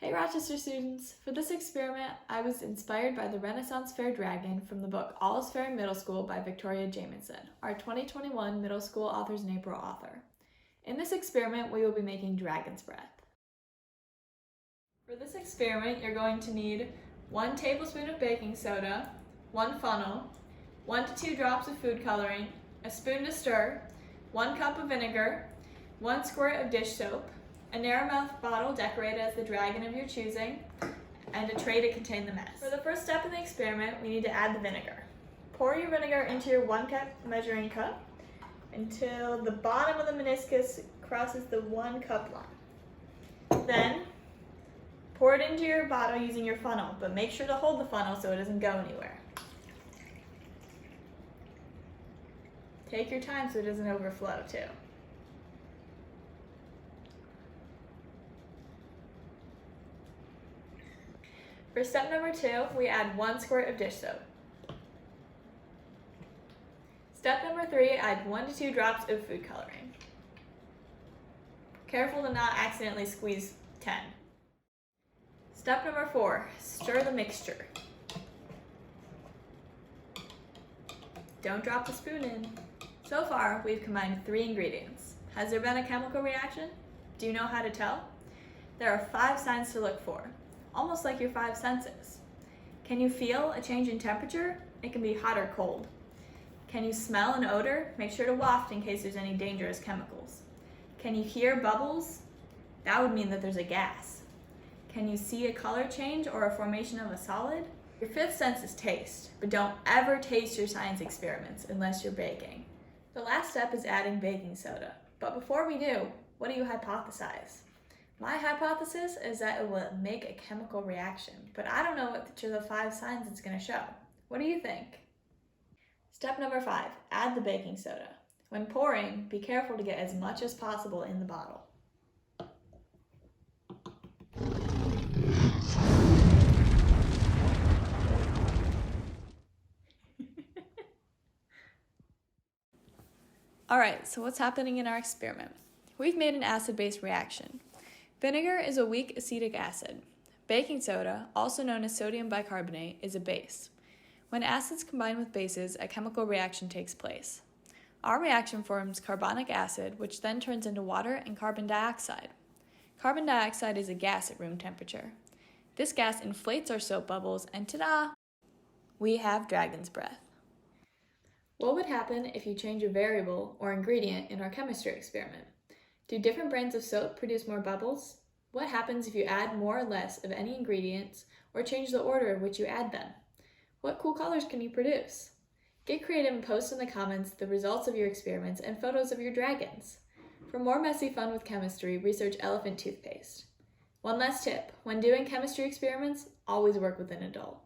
Hey Rochester students! For this experiment, I was inspired by the Renaissance Fair dragon from the book All is Fair in Middle School by Victoria Jamieson, our 2021 Middle School Authors in April author. In this experiment, we will be making dragon's breath. For this experiment, you're going to need 1 tablespoon of baking soda, 1 funnel, 1 to 2 drops of food coloring, a spoon to stir, 1 cup of vinegar, 1 squirt of dish soap, a narrow mouth bottle decorated as the dragon of your choosing, and a tray to contain the mess. For the first step in the experiment, we need to add the vinegar. Pour your vinegar into your 1 cup measuring cup until the bottom of the meniscus crosses the 1 cup line. Then, pour it into your bottle using your funnel, but make sure to hold the funnel so it doesn't go anywhere. Take your time so it doesn't overflow too. For step number 2, we add 1 squirt of dish soap. Step number 3, add 1 to 2 drops of food coloring. Careful to not accidentally squeeze 10. Step number 4, stir the mixture. Don't drop the spoon in. So far, we've combined 3 ingredients. Has there been a chemical reaction? Do you know how to tell? There are 5 signs to look for, almost like your 5 senses. Can you feel a change in temperature? It can be hot or cold. Can you smell an odor? Make sure to waft in case there's any dangerous chemicals. Can you hear bubbles? That would mean that there's a gas. Can you see a color change or a formation of a solid? Your 5th sense is taste, but don't ever taste your science experiments unless you're baking. The last step is adding baking soda. But before we do, what do you hypothesize? My hypothesis is that it will make a chemical reaction, but I don't know which of the 5 signs it's going to show. What do you think? Step number 5, add the baking soda. When pouring, be careful to get as much as possible in the bottle. Alright, so what's happening in our experiment? We've made an acid-base reaction. Vinegar is a weak acetic acid. Baking soda, also known as sodium bicarbonate, is a base. When acids combine with bases, a chemical reaction takes place. Our reaction forms carbonic acid, which then turns into water and carbon dioxide. Carbon dioxide is a gas at room temperature. This gas inflates our soap bubbles, and ta-da! We have dragon's breath. What would happen if you change a variable or ingredient in our chemistry experiment? Do different brands of soap produce more bubbles? What happens if you add more or less of any ingredients or change the order in which you add them? What cool colors can you produce? Get creative and post in the comments the results of your experiments and photos of your dragons. For more messy fun with chemistry, research elephant toothpaste. One last tip, when doing chemistry experiments, always work with an adult.